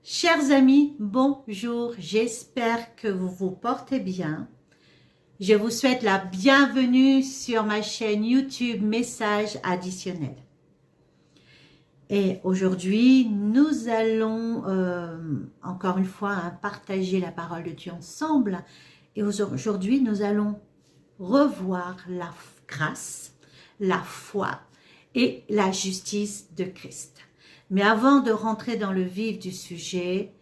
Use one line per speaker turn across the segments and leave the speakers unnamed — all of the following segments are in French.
Chers amis, bonjour, j'espère que vous vous portez bien. Je vous souhaite la bienvenue sur ma chaîne YouTube Messages additionnels. Et aujourd'hui, nous allons encore une fois partager la parole de Dieu ensemble. Et aujourd'hui, nous allons revoir la grâce, la foi et la justice de Christ. Mais avant de rentrer dans le vif du sujet,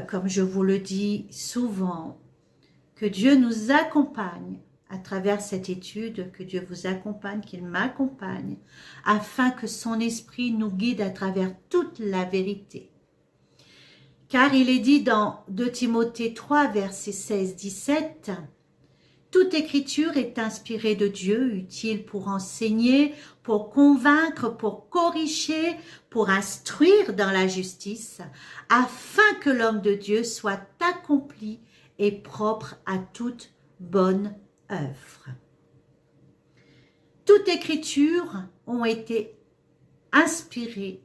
comme je vous le dis souvent, que Dieu nous accompagne à travers cette étude, que Dieu vous accompagne, qu'il m'accompagne, afin que son esprit nous guide à travers toute la vérité. Car il est dit dans 2 Timothée 3, versets 16-17, « Toute écriture est inspirée de Dieu, utile pour enseigner, pour convaincre, pour corriger, pour instruire dans la justice, afin que l'homme de Dieu soit accompli et propre à toute bonne œuvre. » Toute écriture ont été inspirées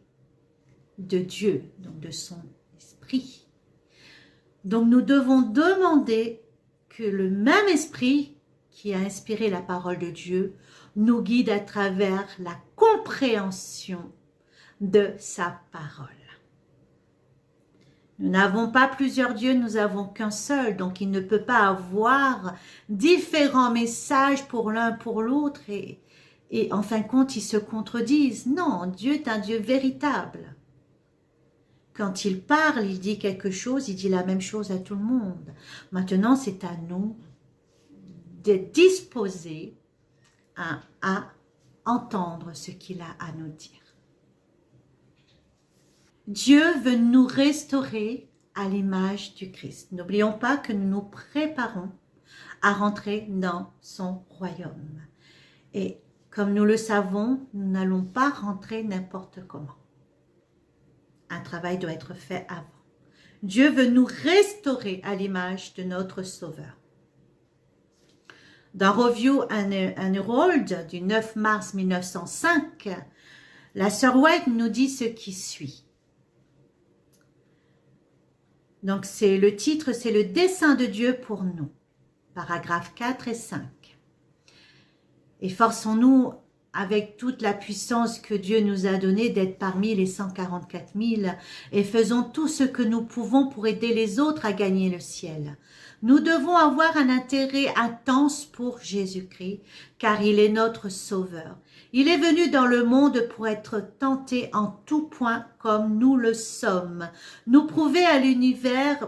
de Dieu, donc de son esprit. Donc nous devons demander que le même esprit qui a inspiré la parole de Dieu nous guide à travers la compréhension de sa parole. Nous n'avons pas plusieurs dieux, nous n'avons qu'un seul, donc il ne peut pas avoir différents messages pour l'un pour l'autre et en fin de compte ils se contredisent. Non, Dieu est un Dieu véritable. Quand il parle, il dit quelque chose, il dit la même chose à tout le monde. Maintenant, c'est à nous d'être disposés à entendre ce qu'il a à nous dire. Dieu veut nous restaurer à l'image du Christ. N'oublions pas que nous nous préparons à rentrer dans son royaume. Et comme nous le savons, nous n'allons pas rentrer n'importe comment. Un travail doit être fait avant. Dieu veut nous restaurer à l'image de notre Sauveur. Dans Review and Herald du 9 mars 1905, la sœur White nous dit ce qui suit. Donc le titre, c'est le dessein de Dieu pour nous. Paragraphes 4 et 5. Efforçons-nous avec toute la puissance que Dieu nous a donnée d'être parmi les 144 000 et faisons tout ce que nous pouvons pour aider les autres à gagner le ciel. Nous devons avoir un intérêt intense pour Jésus-Christ, car il est notre Sauveur. Il est venu dans le monde pour être tenté en tout point comme nous le sommes. Pour prouver à l'univers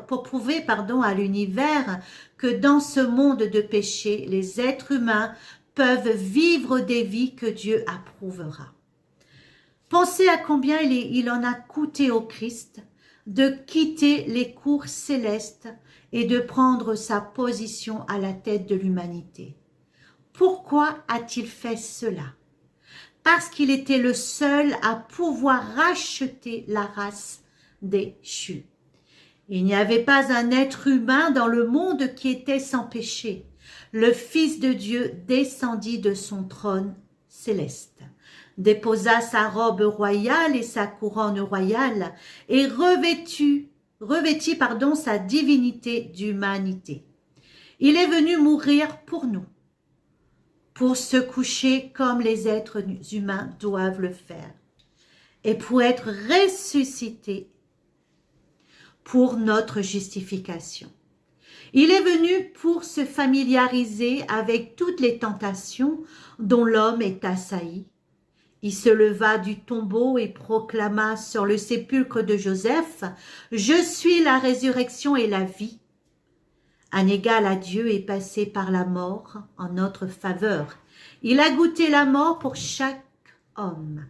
que dans ce monde de péché, les êtres humains peuvent vivre des vies que Dieu approuvera. Pensez à combien il en a coûté au Christ de quitter les cours célestes et de prendre sa position à la tête de l'humanité. Pourquoi a-t-il fait cela? Parce qu'il était le seul à pouvoir racheter la race déchue. Il n'y avait pas un être humain dans le monde qui était sans péché. Le Fils de Dieu descendit de son trône céleste, déposa sa robe royale et sa couronne royale et revêtit sa divinité d'humanité. Il est venu mourir pour nous, pour se coucher comme les êtres humains doivent le faire et pour être ressuscité pour notre justification. Il est venu pour se familiariser avec toutes les tentations dont l'homme est assailli. Il se leva du tombeau et proclama sur le sépulcre de Joseph, « Je suis la résurrection et la vie. » Un égal à Dieu est passé par la mort en notre faveur. Il a goûté la mort pour chaque homme,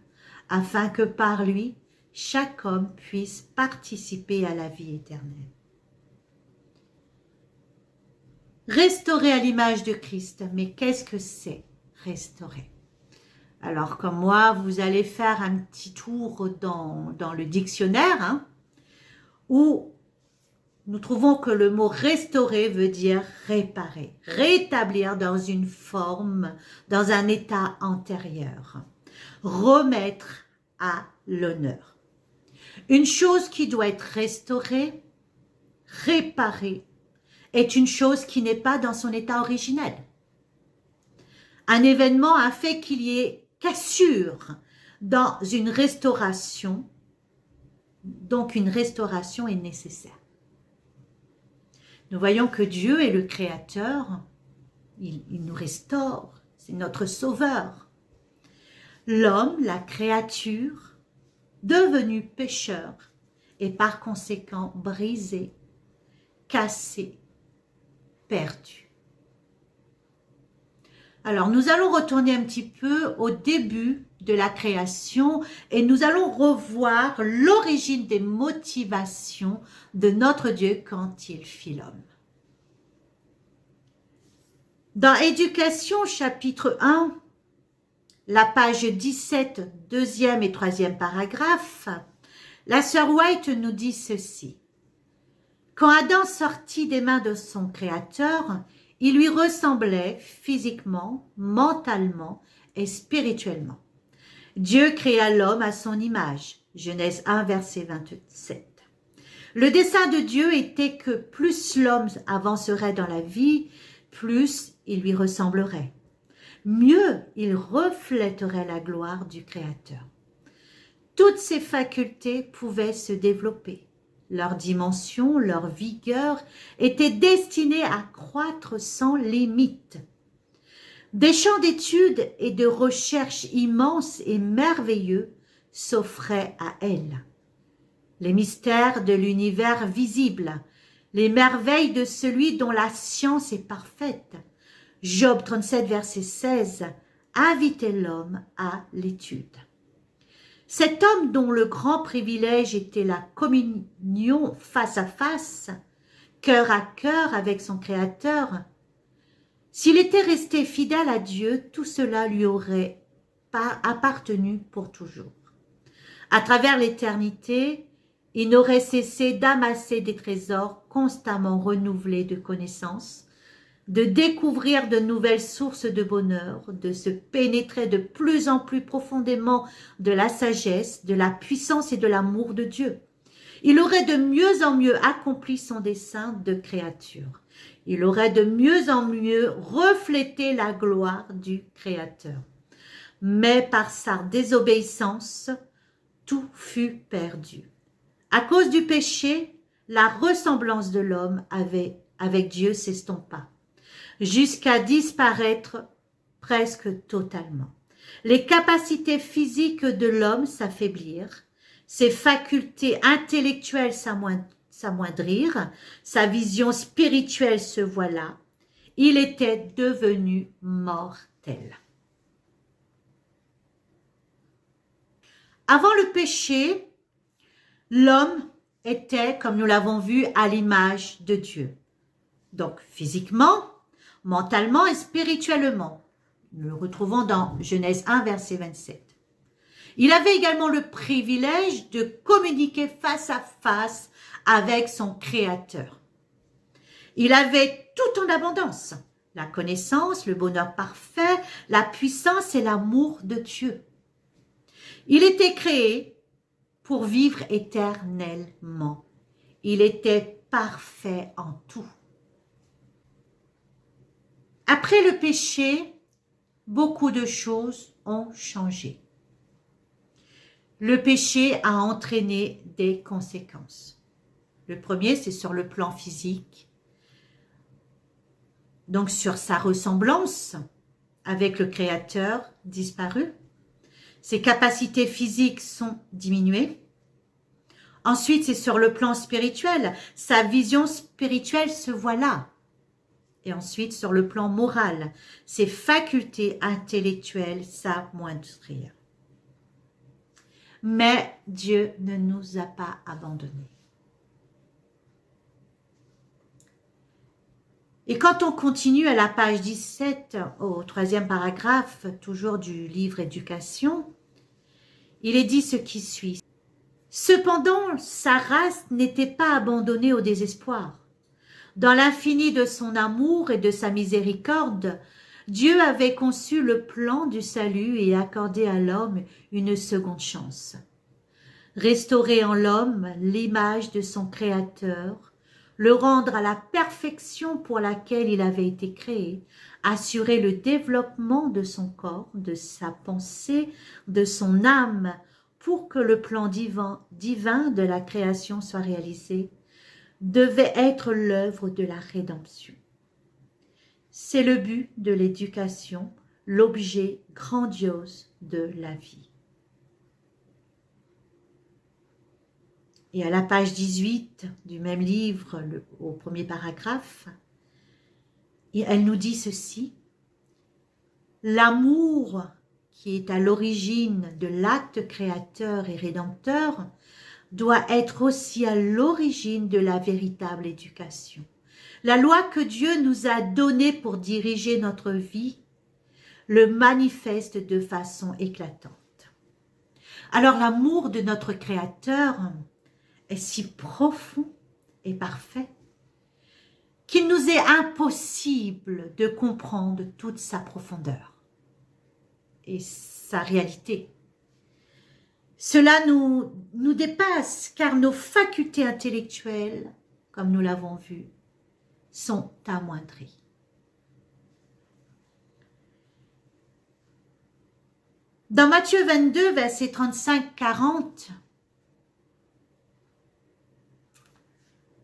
afin que par lui, chaque homme puisse participer à la vie éternelle. Restaurer à l'image de Christ. Mais qu'est-ce que c'est restaurer? Alors comme moi, vous allez faire un petit tour dans le dictionnaire, où nous trouvons que le mot restaurer veut dire réparer, rétablir dans une forme, dans un état antérieur, remettre à l'honneur. Une chose qui doit être restaurée, réparée, est une chose qui n'est pas dans son état originel. Un événement a fait qu'il y ait cassure dans une restauration, donc une restauration est nécessaire. Nous voyons que Dieu est le Créateur, il nous restaure, c'est notre Sauveur. L'homme, la créature, devenu pécheur, et par conséquent brisé, cassé, perdu. Alors, nous allons retourner un petit peu au début de la création et nous allons revoir l'origine des motivations de notre Dieu quand il fit l'homme. Dans Éducation, chapitre 1, la page 17, deuxième et troisième paragraphe, la sœur White nous dit ceci. Quand Adam sortit des mains de son Créateur, il lui ressemblait physiquement, mentalement et spirituellement. Dieu créa l'homme à son image. Genèse 1, verset 27. Le dessein de Dieu était que plus l'homme avancerait dans la vie, plus il lui ressemblerait. Mieux il reflèterait la gloire du Créateur. Toutes ses facultés pouvaient se développer. Leur dimension, leur vigueur étaient destinées à croître sans limite. Des champs d'études et de recherche immenses et merveilleux s'offraient à elle. Les mystères de l'univers visible, les merveilles de celui dont la science est parfaite. Job 37, verset 16, invitait l'homme à l'étude. Cet homme dont le grand privilège était la communion face à face, cœur à cœur avec son Créateur, s'il était resté fidèle à Dieu, tout cela lui aurait appartenu pour toujours. À travers l'éternité, il n'aurait cessé d'amasser des trésors constamment renouvelés de connaissances, de découvrir de nouvelles sources de bonheur, de se pénétrer de plus en plus profondément de la sagesse, de la puissance et de l'amour de Dieu. Il aurait de mieux en mieux accompli son dessein de créature. Il aurait de mieux en mieux reflété la gloire du Créateur. Mais par sa désobéissance, tout fut perdu. À cause du péché, la ressemblance de l'homme avec Dieu s'estompa, jusqu'à disparaître presque totalement. Les capacités physiques de l'homme s'affaiblirent, ses facultés intellectuelles s'amoindrirent, sa vision spirituelle se voila, il était devenu mortel. Avant le péché, l'homme était, comme nous l'avons vu, à l'image de Dieu. Donc physiquement, mentalement et spirituellement. Nous le retrouvons dans Genèse 1, verset 27. Il avait également le privilège de communiquer face à face avec son Créateur. Il avait tout en abondance, la connaissance, le bonheur parfait, la puissance et l'amour de Dieu. Il était créé pour vivre éternellement. Il était parfait en tout. Après le péché, beaucoup de choses ont changé. Le péché a entraîné des conséquences. Le premier, c'est sur le plan physique. Donc sur sa ressemblance avec le Créateur disparu. Ses capacités physiques sont diminuées. Ensuite, c'est sur le plan spirituel. Sa vision spirituelle se voila. Et ensuite, sur le plan moral, ses facultés intellectuelles s'amoindrirent. Mais Dieu ne nous a pas abandonnés. Et quand on continue à la page 17, au troisième paragraphe, toujours du livre Éducation, il est dit ce qui suit. Cependant, sa race n'était pas abandonnée au désespoir. Dans l'infini de son amour et de sa miséricorde, Dieu avait conçu le plan du salut et accordé à l'homme une seconde chance. restaurer en l'homme l'image de son Créateur, le rendre à la perfection pour laquelle il avait été créé, assurer le développement de son corps, de sa pensée, de son âme, pour que le plan divin de la création soit réalisé, devait être l'œuvre de la rédemption. C'est le but de l'éducation, l'objet grandiose de la vie. Et à la page 18 du même livre, au premier paragraphe, elle nous dit ceci: l'amour qui est à l'origine de l'acte créateur et rédempteur doit être aussi à l'origine de la véritable éducation. La loi que Dieu nous a donnée pour diriger notre vie le manifeste de façon éclatante. Alors l'amour de notre Créateur est si profond et parfait qu'il nous est impossible de comprendre toute sa profondeur et sa réalité. Cela nous dépasse car nos facultés intellectuelles, comme nous l'avons vu, sont amoindries. Dans Matthieu 22, versets 35-40,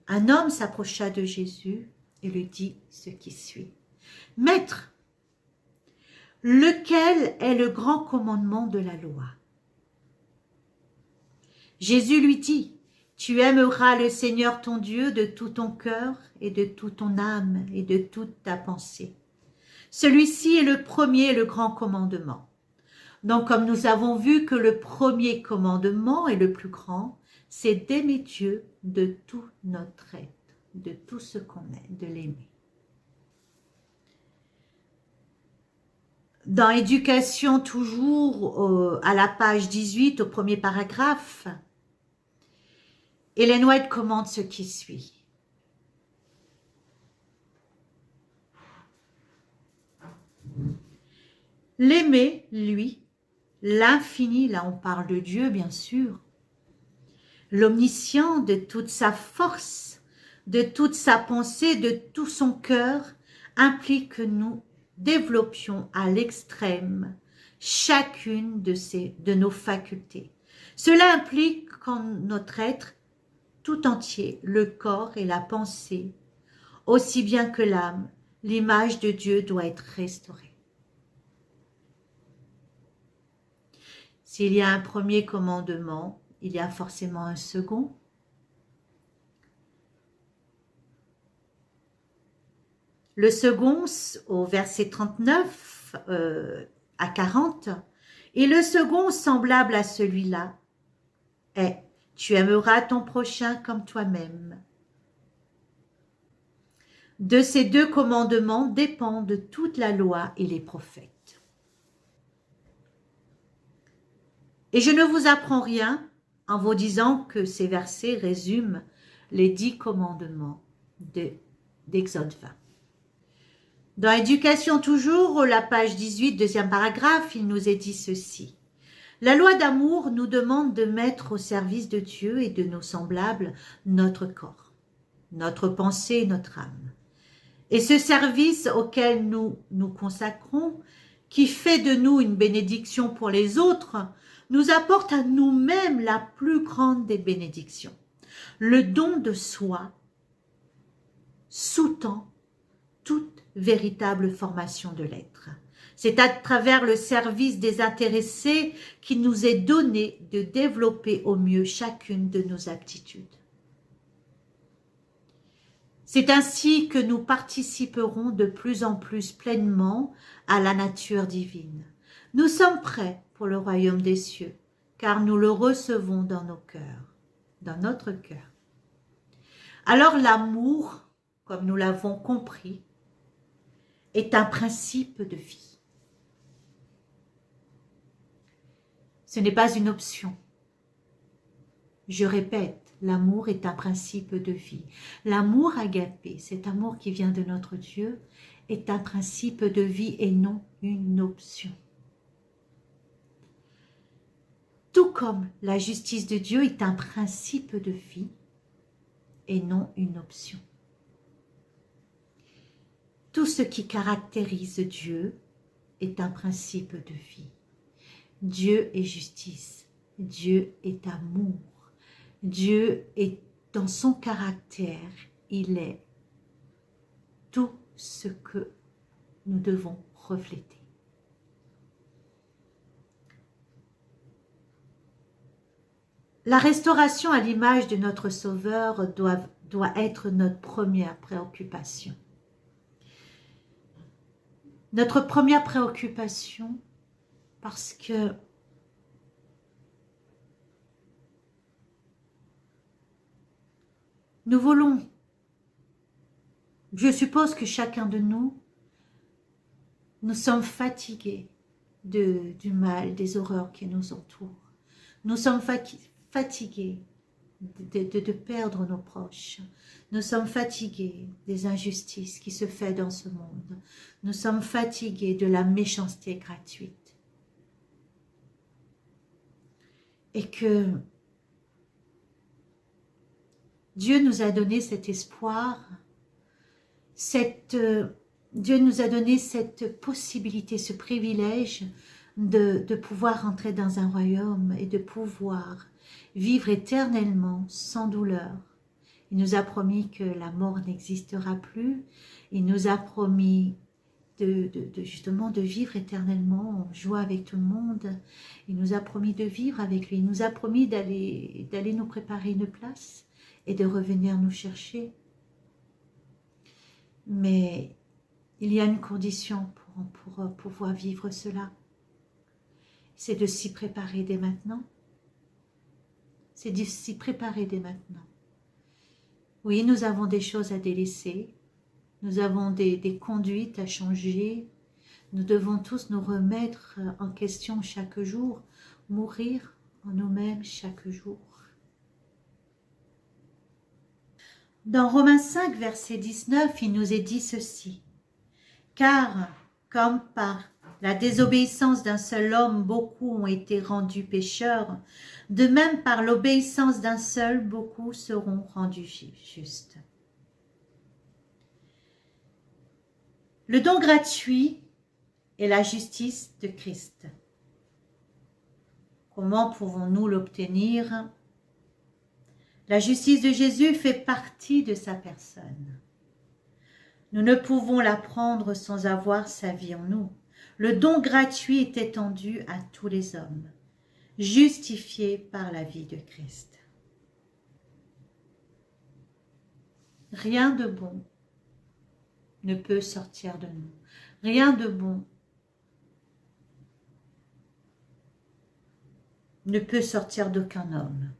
un homme s'approcha de Jésus et lui dit ce qui suit. « Maître, lequel est le grand commandement de la loi ?» Jésus lui dit, « Tu aimeras le Seigneur ton Dieu de tout ton cœur et de toute ton âme et de toute ta pensée. Celui-ci est le premier et le grand commandement. » Donc, comme nous avons vu que le premier commandement est le plus grand, c'est d'aimer Dieu de tout notre être, de tout ce qu'on est, de l'aimer. Dans Éducation, toujours à la page 18, au premier paragraphe, Ellen White commente ce qui suit. L'aimer, lui, l'infini, là on parle de Dieu bien sûr, l'omniscient de toute sa force, de toute sa pensée, de tout son cœur, implique que nous développions à l'extrême chacune de nos facultés. Cela implique qu'en notre être tout entier, le corps et la pensée, aussi bien que l'âme, l'image de Dieu doit être restaurée. S'il y a un premier commandement, il y a forcément un second. Le second, au verset 39 à 40, et le second, semblable à celui-là, est « Tu aimeras ton prochain comme toi-même ». De ces deux commandements dépendent toute la loi et les prophètes. Et je ne vous apprends rien en vous disant que ces versets résument les 10 commandements d'Exode 20. Dans Éducation toujours, la page 18, deuxième paragraphe, il nous est dit ceci. La loi d'amour nous demande de mettre au service de Dieu et de nos semblables notre corps, notre pensée et notre âme. Et ce service auquel nous nous consacrons, qui fait de nous une bénédiction pour les autres, nous apporte à nous-mêmes la plus grande des bénédictions. Le don de soi sous-tend toute véritable formation de l'être. C'est à travers le service désintéressé qu'il nous est donné de développer au mieux chacune de nos aptitudes. C'est ainsi que nous participerons de plus en plus pleinement à la nature divine. Nous sommes prêts pour le royaume des cieux, car nous le recevons dans nos cœurs, dans notre cœur. Alors l'amour, comme nous l'avons compris, est un principe de vie. Ce n'est pas une option. Je répète, l'amour est un principe de vie. L'amour agapé, cet amour qui vient de notre Dieu, est un principe de vie et non une option. tout comme la justice de Dieu est un principe de vie et non une option. Tout ce qui caractérise Dieu est un principe de vie. Dieu est justice, Dieu est amour, Dieu est dans son caractère, il est tout ce que nous devons refléter. La restauration à l'image de notre Sauveur doit être notre première préoccupation. Notre première préoccupation, parce que nous voulons, je suppose que chacun de nous sommes fatigués du mal, des horreurs qui nous entourent. Nous sommes fatigués de perdre nos proches. Nous sommes fatigués des injustices qui se font dans ce monde. Nous sommes fatigués de la méchanceté gratuite. Et que Dieu nous a donné cet espoir, Dieu nous a donné cette possibilité, ce privilège de pouvoir entrer dans un royaume et de pouvoir vivre éternellement sans douleur. Il nous a promis que la mort n'existera plus. Il nous a promis justement de vivre éternellement en joie avec tout le monde. Il nous a promis de vivre avec lui. Il nous a promis d'aller nous préparer une place et de revenir nous chercher. Mais il y a une condition pour pouvoir vivre cela. C'est de s'y préparer dès maintenant. C'est de s'y préparer dès maintenant. Oui, nous avons des choses à délaisser. Nous avons des conduites à changer. Nous devons tous nous remettre en question chaque jour, mourir en nous-mêmes chaque jour. Dans Romains 5, verset 19, il nous est dit ceci. Car, comme par la désobéissance d'un seul homme, beaucoup ont été rendus pécheurs, de même par l'obéissance d'un seul, beaucoup seront rendus justes. Le don gratuit est la justice de Christ. Comment pouvons-nous l'obtenir? La justice de Jésus fait partie de sa personne. Nous ne pouvons la prendre sans avoir sa vie en nous. Le don gratuit est étendu à tous les hommes, justifiés par la vie de Christ. Rien de bon ne peut sortir de nous. Rien de bon ne peut sortir d'aucun homme.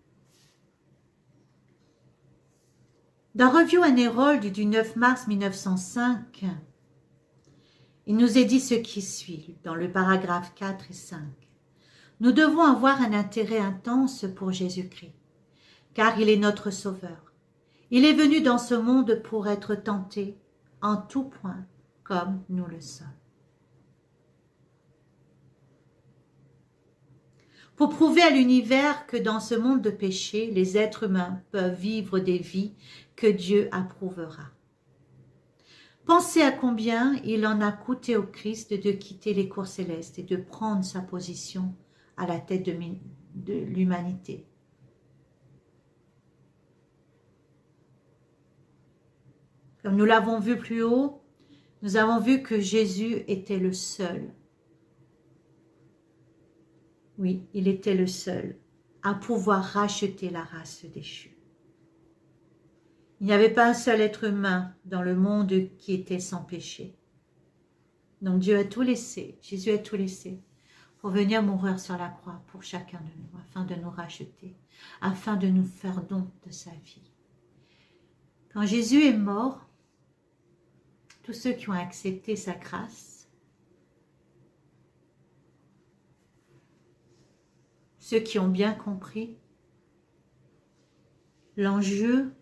Dans Review and Herald du 9 mars 1905, il nous est dit ce qui suit, dans le paragraphe 4 et 5. Nous devons avoir un intérêt intense pour Jésus-Christ, car il est notre Sauveur. Il est venu dans ce monde pour être tenté en tout point, comme nous le sommes. Pour prouver à l'univers que dans ce monde de péché, les êtres humains peuvent vivre des vies que Dieu approuvera. Pensez à combien il en a coûté au Christ de quitter les cours célestes et de prendre sa position à la tête de l'humanité. Comme nous l'avons vu plus haut, nous avons vu que Jésus était le seul. Oui, il était le seul à pouvoir racheter la race déchue. Il n'y avait pas un seul être humain dans le monde qui était sans péché. Donc Dieu a tout laissé, Jésus a tout laissé pour venir mourir sur la croix pour chacun de nous, afin de nous racheter, afin de nous faire don de sa vie. Quand Jésus est mort, tous ceux qui ont accepté sa grâce, ceux qui ont bien compris l'enjeu,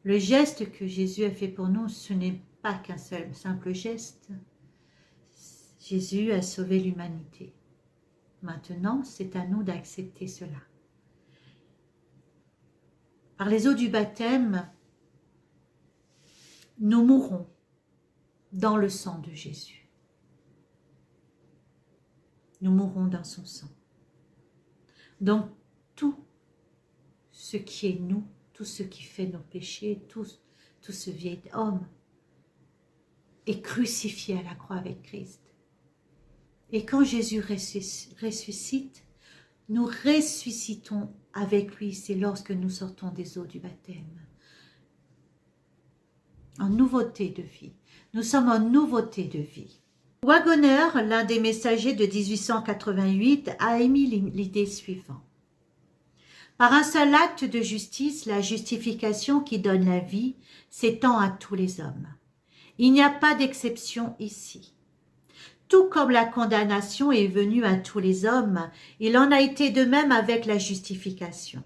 le geste que Jésus a fait pour nous, ce n'est pas qu'un seul simple geste. Jésus a sauvé l'humanité. Maintenant, c'est à nous d'accepter cela. Par les eaux du baptême, nous mourrons dans le sang de Jésus. Nous mourrons dans son sang. Donc, tout ce qui est nous, tout ce qui fait nos péchés, tout ce vieil homme est crucifié à la croix avec Christ. Et quand Jésus ressuscite, nous ressuscitons avec lui. C'est lorsque nous sortons des eaux du baptême. En nouveauté de vie. Nous sommes en nouveauté de vie. Waggoner, l'un des messagers de 1888, a émis l'idée suivante. Par un seul acte de justice, la justification qui donne la vie s'étend à tous les hommes. Il n'y a pas d'exception ici. Tout comme la condamnation est venue à tous les hommes, il en a été de même avec la justification.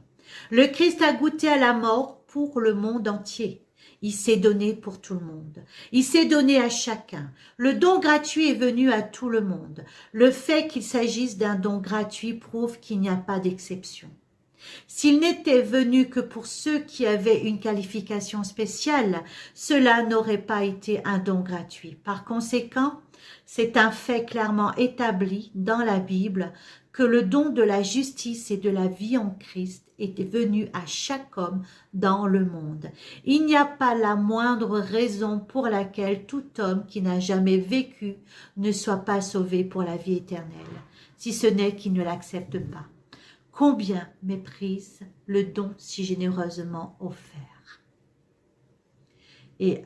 Le Christ a goûté à la mort pour le monde entier. Il s'est donné pour tout le monde. Il s'est donné à chacun. Le don gratuit est venu à tout le monde. Le fait qu'il s'agisse d'un don gratuit prouve qu'il n'y a pas d'exception. S'il n'était venu que pour ceux qui avaient une qualification spéciale, cela n'aurait pas été un don gratuit. Par conséquent, c'est un fait clairement établi dans la Bible que le don de la justice et de la vie en Christ est venu à chaque homme dans le monde. Il n'y a pas la moindre raison pour laquelle tout homme qui n'a jamais vécu ne soit pas sauvé pour la vie éternelle, si ce n'est qu'il ne l'accepte pas. Combien méprise le don si généreusement offert. Et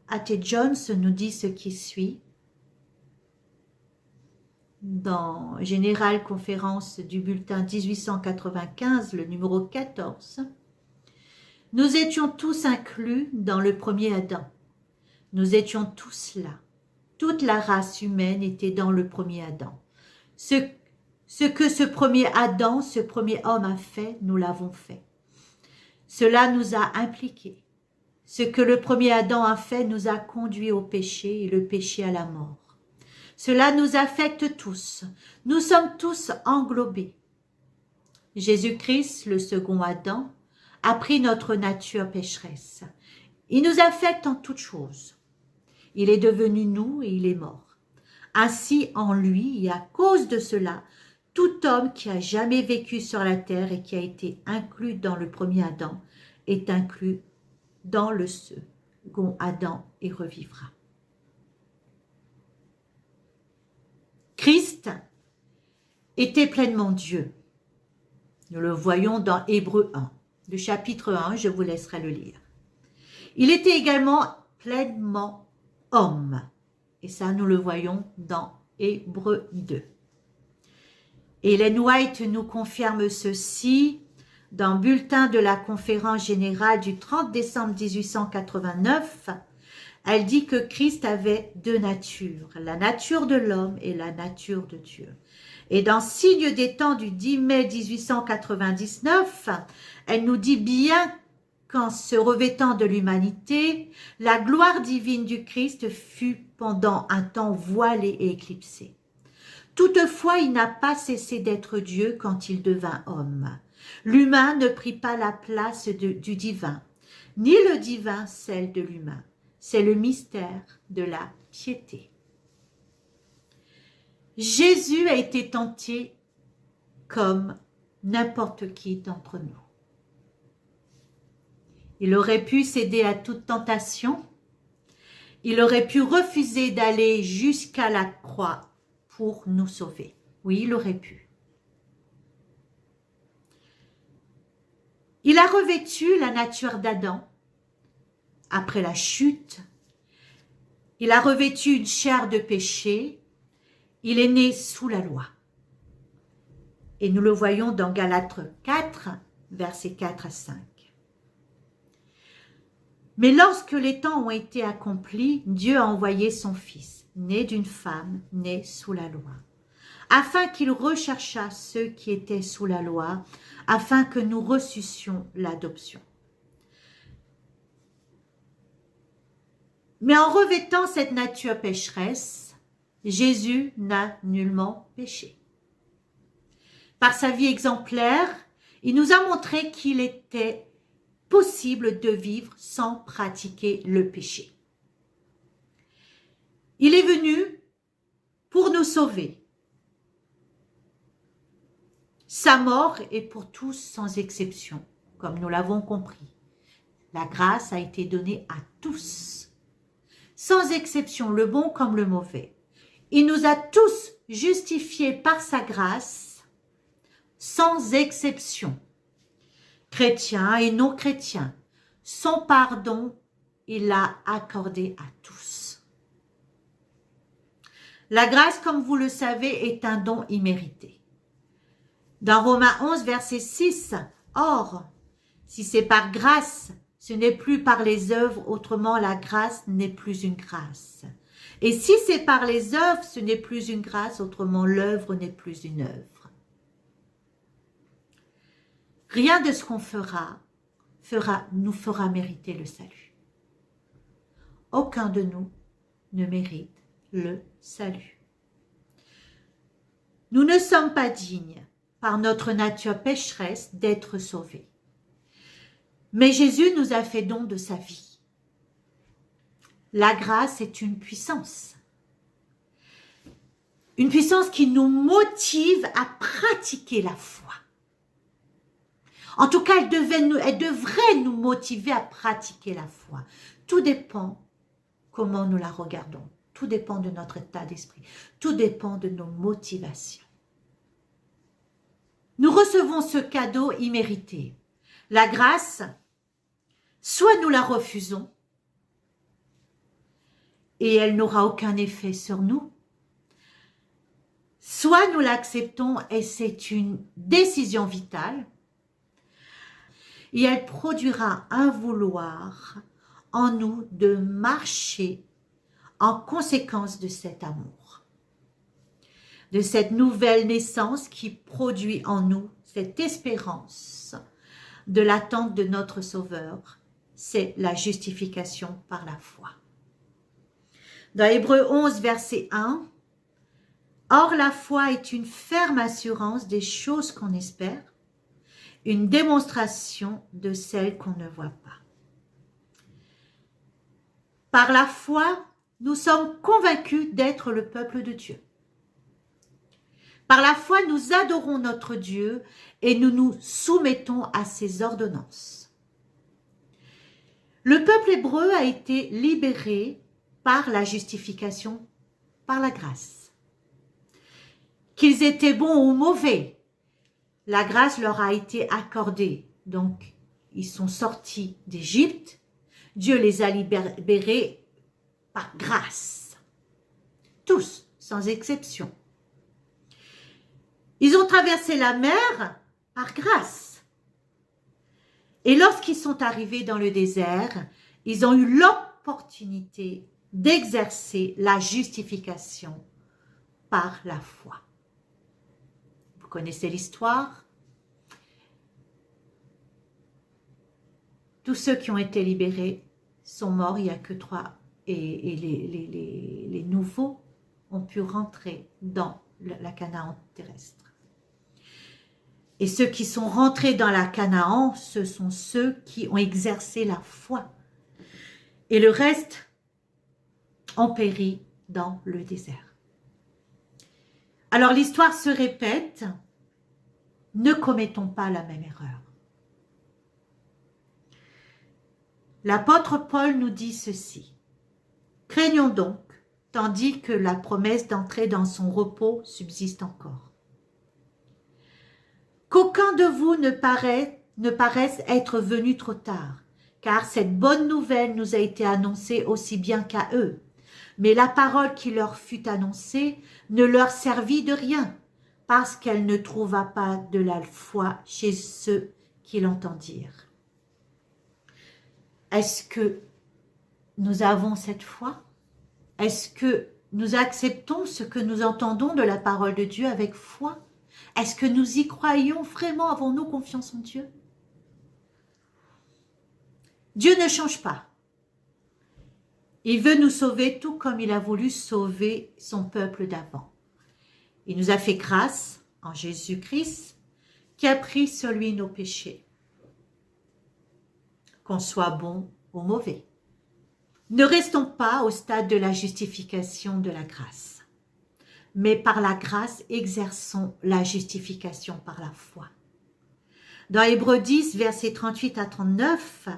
A.T. Jones nous dit ce qui suit. Dans Générale Conférence du bulletin 1895, le numéro 14, « Nous étions tous inclus dans le premier Adam. Nous étions tous là. Toute la race humaine était dans le premier Adam. Ce que ce premier Adam, ce premier homme a fait, nous l'avons fait. Cela nous a impliqués. Ce que le premier Adam a fait nous a conduits au péché et le péché à la mort. Cela nous affecte tous. Nous sommes tous englobés. Jésus-Christ, le second Adam, a pris notre nature pécheresse. Il nous affecte en toutes choses. Il est devenu nous et il est mort. Ainsi, en lui et à cause de cela, tout homme qui a jamais vécu sur la terre et qui a été inclus dans le premier Adam est inclus dans le second Adam et revivra. Christ était pleinement Dieu. Nous le voyons dans Hébreux 1. Le chapitre 1, je vous laisserai le lire. Il était également pleinement homme. Et ça, nous le voyons dans Hébreux 2. Ellen White nous confirme ceci dans Bulletin de la Conférence Générale du 30 décembre 1889. Elle dit que Christ avait deux natures, la nature de l'homme et la nature de Dieu. Et dans Signe des temps du 10 mai 1899, elle nous dit bien qu'en se revêtant de l'humanité, la gloire divine du Christ fut pendant un temps voilée et éclipsée. Toutefois, il n'a pas cessé d'être Dieu quand il devint homme. L'humain ne prit pas la place du divin, ni le divin celle de l'humain. C'est le mystère de la piété. Jésus a été tenté comme n'importe qui d'entre nous. Il aurait pu céder à toute tentation. Il aurait pu refuser d'aller jusqu'à la croix pour nous sauver. Oui, il aurait pu. Il a revêtu la nature d'Adam. Après la chute, il a revêtu une chair de péché, il est né sous la loi. Et nous le voyons dans Galates 4, versets 4 à 5. Mais lorsque les temps ont été accomplis, Dieu a envoyé son Fils, né d'une femme, né sous la loi, afin qu'il recherchât ceux qui étaient sous la loi, afin que nous reçussions l'adoption. Mais en revêtant cette nature pécheresse, Jésus n'a nullement péché. Par sa vie exemplaire, il nous a montré qu'il était possible de vivre sans pratiquer le péché. Il est venu pour nous sauver. Sa mort est pour tous sans exception, comme nous l'avons compris. La grâce a été donnée à tous, sans exception, le bon comme le mauvais. Il nous a tous justifiés par sa grâce, sans exception. Chrétiens et non chrétiens, son pardon, il l'a accordé à tous. La grâce, comme vous le savez, est un don immérité. Dans Romains 11, verset 6, « Or, si c'est par grâce, ce n'est plus par les œuvres, autrement la grâce n'est plus une grâce. Et si c'est par les œuvres, ce n'est plus une grâce, autrement l'œuvre n'est plus une œuvre. » Rien de ce qu'on nous fera mériter le salut. Aucun de nous ne mérite le salut. Nous ne sommes pas dignes, par notre nature pécheresse, d'être sauvés. Mais Jésus nous a fait don de sa vie. La grâce est une puissance. Une puissance qui nous motive à pratiquer la foi. En tout cas, elle devrait nous motiver à pratiquer la foi. Tout dépend comment nous la regardons. Tout dépend de notre état d'esprit. Tout dépend de nos motivations. Nous recevons ce cadeau immérité. La grâce, soit nous la refusons et elle n'aura aucun effet sur nous, soit nous l'acceptons et c'est une décision vitale et elle produira un vouloir en nous de marcher en conséquence de cet amour, de cette nouvelle naissance qui produit en nous cette espérance de l'attente de notre Sauveur, c'est la justification par la foi. Dans Hébreux 11, verset 1, « Or la foi est une ferme assurance des choses qu'on espère, une démonstration de celles qu'on ne voit pas. » Par la foi, nous sommes convaincus d'être le peuple de Dieu. Par la foi, nous adorons notre Dieu et nous nous soumettons à ses ordonnances. Le peuple hébreu a été libéré par la justification, par la grâce. Qu'ils étaient bons ou mauvais, la grâce leur a été accordée. Donc, ils sont sortis d'Égypte. Dieu les a libérés par grâce. Tous, sans exception. Ils ont traversé la mer par grâce. Et lorsqu'ils sont arrivés dans le désert, ils ont eu l'opportunité d'exercer la justification par la foi. Vous connaissez l'histoire? Tous ceux qui ont été libérés sont morts, il n'y a que 3. Et les nouveaux ont pu rentrer dans la Canaan terrestre. Et ceux qui sont rentrés dans la Canaan, ce sont ceux qui ont exercé la foi. Et le reste ont péri dans le désert. Alors l'histoire se répète, ne commettons pas la même erreur. L'apôtre Paul nous dit ceci. Craignons donc, tandis que la promesse d'entrer dans son repos subsiste encore. Qu'aucun de vous ne paraisse être venu trop tard, car cette bonne nouvelle nous a été annoncée aussi bien qu'à eux. Mais la parole qui leur fut annoncée ne leur servit de rien, parce qu'elle ne trouva pas de la foi chez ceux qui l'entendirent. Est-ce que nous avons cette foi? Est-ce que nous acceptons ce que nous entendons de la parole de Dieu avec foi? Est-ce que nous y croyons vraiment? Avons-nous confiance en Dieu? Dieu ne change pas. Il veut nous sauver tout comme il a voulu sauver son peuple d'avant. Il nous a fait grâce en Jésus-Christ, qui a pris sur lui nos péchés, qu'on soit bon ou mauvais. Ne restons pas au stade de la justification de la grâce, mais par la grâce, exerçons la justification par la foi. Dans Hébreux 10, versets 38 à 39,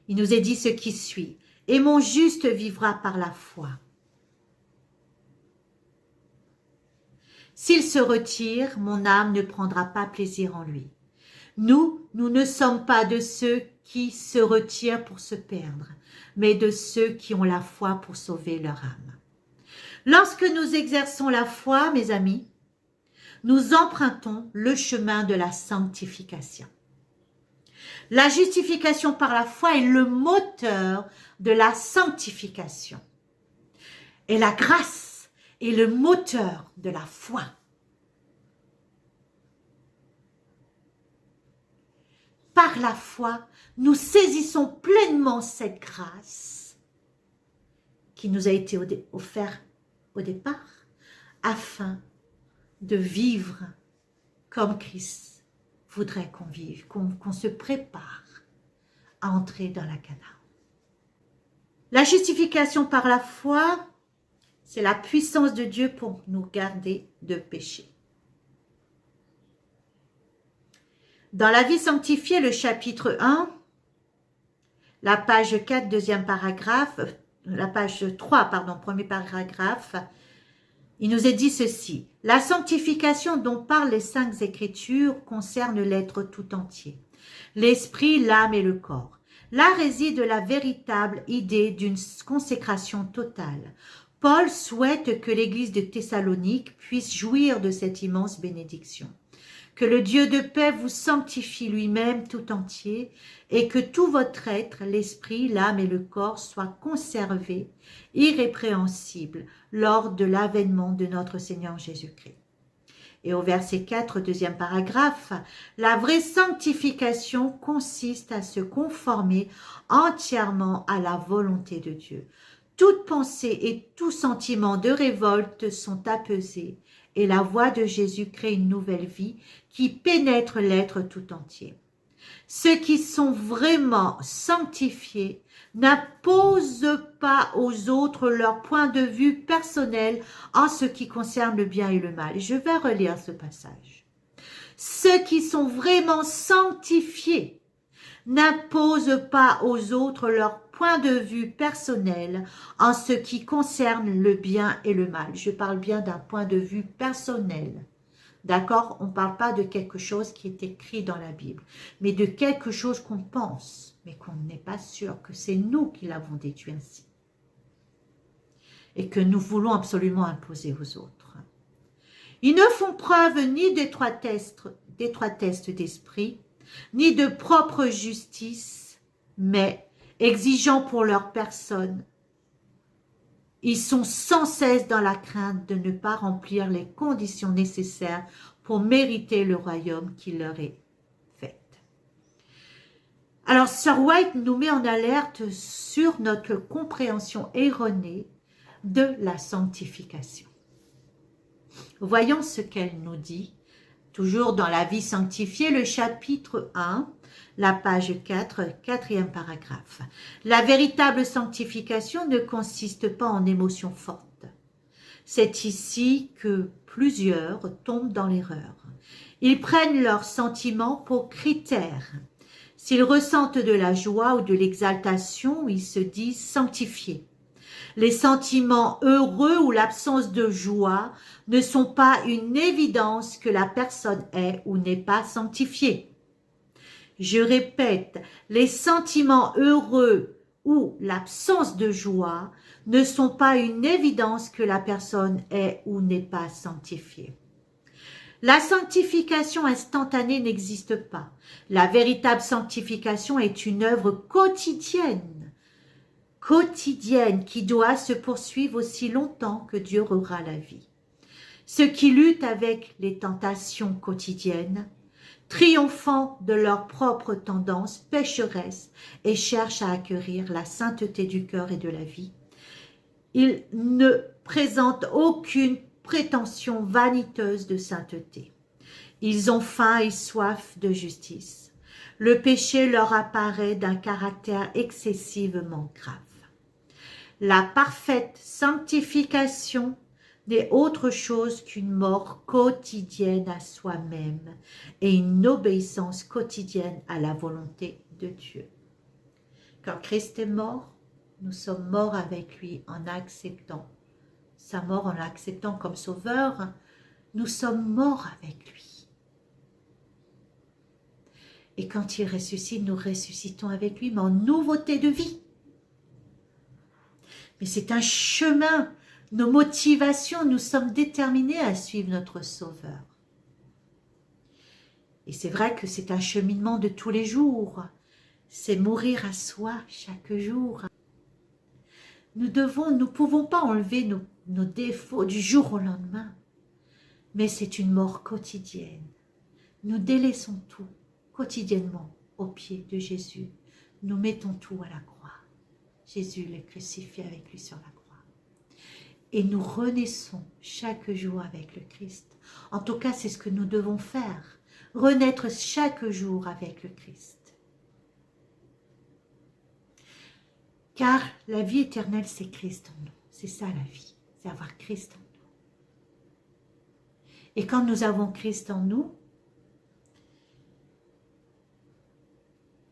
il nous est dit ce qui suit. « Et mon juste vivra par la foi. S'il se retire, mon âme ne prendra pas plaisir en lui. Nous ne sommes pas de ceux qui se retirent pour se perdre, mais de ceux qui ont la foi pour sauver leur âme. » Lorsque nous exerçons la foi, mes amis, nous empruntons le chemin de la sanctification. La justification par la foi est le moteur de la sanctification. Et la grâce est le moteur de la foi. Par la foi, nous saisissons pleinement cette grâce qui nous a été offerte au départ, afin de vivre comme Christ voudrait qu'on vive, qu'on se prépare à entrer dans la Canaan. La justification par la foi, c'est la puissance de Dieu pour nous garder de péché. Dans la vie sanctifiée, le chapitre 1, la page 4, deuxième paragraphe, la page 3, pardon, premier paragraphe, il nous est dit ceci. La sanctification dont parlent les saintes Écritures concerne l'être tout entier, l'esprit, l'âme et le corps. Là réside la véritable idée d'une consécration totale. Paul souhaite que l'église de Thessalonique puisse jouir de cette immense bénédiction. Que le Dieu de paix vous sanctifie lui-même tout entier et que tout votre être, l'esprit, l'âme et le corps soient conservés, irrépréhensibles, lors de l'avènement de notre Seigneur Jésus-Christ. Et au verset 4, deuxième paragraphe, la vraie sanctification consiste à se conformer entièrement à la volonté de Dieu. Toute pensée et tout sentiment de révolte sont apaisés et la voix de Jésus crée une nouvelle vie qui pénètre l'être tout entier. Ceux qui sont vraiment sanctifiés n'imposent pas aux autres leur point de vue personnel en ce qui concerne le bien et le mal. Je vais relire ce passage. Ceux qui sont vraiment sanctifiés n'imposent pas aux autres leur point de vue personnel en ce qui concerne le bien et le mal. Je parle bien d'un point de vue personnel. D'accord? On ne parle pas de quelque chose qui est écrit dans la Bible, mais de quelque chose qu'on pense, mais qu'on n'est pas sûr que c'est nous qui l'avons déduit ainsi. Et que nous voulons absolument imposer aux autres. Ils ne font preuve ni d'étroitesse d'esprit, ni de propre justice, mais exigeant pour leur personne. Ils sont sans cesse dans la crainte de ne pas remplir les conditions nécessaires pour mériter le royaume qui leur est fait. Alors, Sir White nous met en alerte sur notre compréhension erronée de la sanctification. Voyons ce qu'elle nous dit, toujours dans la vie sanctifiée, le chapitre 1, la page 4, quatrième paragraphe. La véritable sanctification ne consiste pas en émotions fortes. C'est ici que plusieurs tombent dans l'erreur. Ils prennent leurs sentiments pour critères. S'ils ressentent de la joie ou de l'exaltation, ils se disent sanctifiés. Les sentiments heureux ou l'absence de joie ne sont pas une évidence que la personne est ou n'est pas sanctifiée. Je répète, les sentiments heureux ou l'absence de joie ne sont pas une évidence que la personne est ou n'est pas sanctifiée. La sanctification instantanée n'existe pas. La véritable sanctification est une œuvre quotidienne qui doit se poursuivre aussi longtemps que Dieu aura la vie. Ceux qui luttent avec les tentations quotidiennes, triomphant de leurs propres tendances pécheresses et cherchent à acquérir la sainteté du cœur et de la vie, ils ne présentent aucune prétention vaniteuse de sainteté. Ils ont faim et soif de justice. Le péché leur apparaît d'un caractère excessivement grave. La parfaite sanctification n'est autre chose qu'une mort quotidienne à soi-même et une obéissance quotidienne à la volonté de Dieu. Quand Christ est mort, nous sommes morts avec lui en acceptant sa mort, en l'acceptant comme sauveur. Nous sommes morts avec lui. Et quand il ressuscite, nous ressuscitons avec lui, mais en nouveauté de vie. Mais c'est un chemin. Nos motivations, nous sommes déterminés à suivre notre Sauveur. Et c'est vrai que c'est un cheminement de tous les jours. C'est mourir à soi chaque jour. Nous ne pouvons pas enlever nos défauts du jour au lendemain. Mais c'est une mort quotidienne. Nous délaissons tout quotidiennement aux pieds de Jésus. Nous mettons tout à la croix. Jésus l'est crucifié avec lui sur la croix. Et nous renaissons chaque jour avec le Christ. En tout cas, c'est ce que nous devons faire. Renaître chaque jour avec le Christ. Car la vie éternelle, c'est Christ en nous. C'est ça la vie. C'est avoir Christ en nous. Et quand nous avons Christ en nous,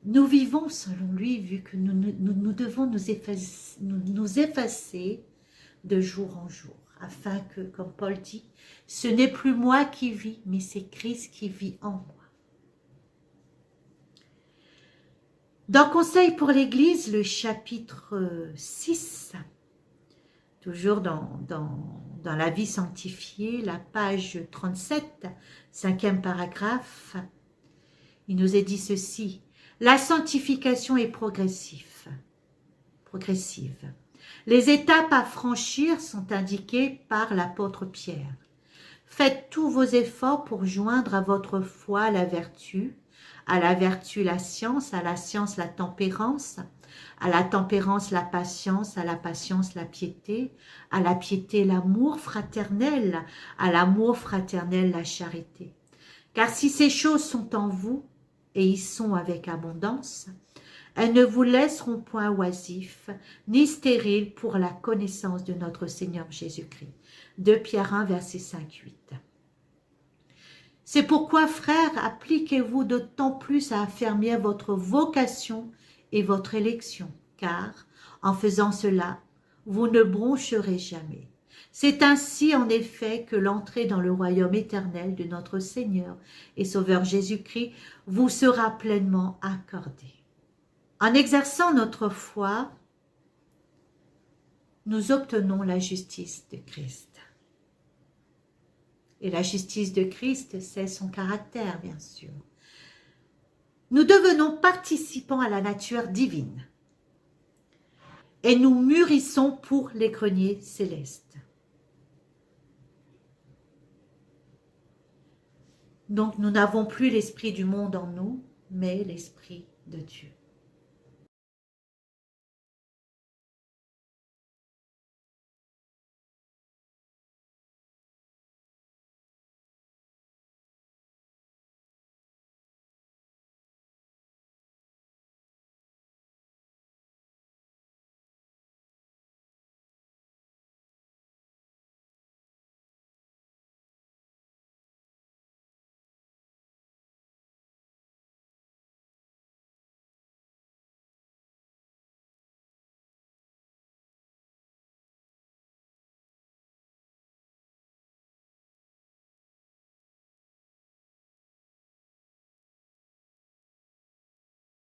nous vivons selon lui, vu que nous devons nous effacer de jour en jour, afin que, comme Paul dit, ce n'est plus moi qui vis, mais c'est Christ qui vit en moi. Dans Conseil pour l'Église, le chapitre 6, toujours dans la vie sanctifiée, la page 37, 5e paragraphe, il nous est dit ceci: la sanctification est progressive. Les étapes à franchir sont indiquées par l'apôtre Pierre. Faites tous vos efforts pour joindre à votre foi la vertu, à la vertu la science, à la science la tempérance, à la tempérance la patience, à la patience la piété, à la piété l'amour fraternel, à l'amour fraternel la charité. Car si ces choses sont en vous, et y sont avec abondance, elles ne vous laisseront point oisifs, ni stériles pour la connaissance de notre Seigneur Jésus-Christ. 2 Pierre 1, verset 5-8. C'est pourquoi, frères, appliquez-vous d'autant plus à affermir votre vocation et votre élection, car, en faisant cela, vous ne broncherez jamais. C'est ainsi, en effet, que l'entrée dans le royaume éternel de notre Seigneur et Sauveur Jésus-Christ vous sera pleinement accordée. En exerçant notre foi, nous obtenons la justice de Christ. Et la justice de Christ, c'est son caractère, bien sûr. Nous devenons participants à la nature divine. Et nous mûrissons pour les greniers célestes. Donc nous n'avons plus l'esprit du monde en nous, mais l'esprit de Dieu.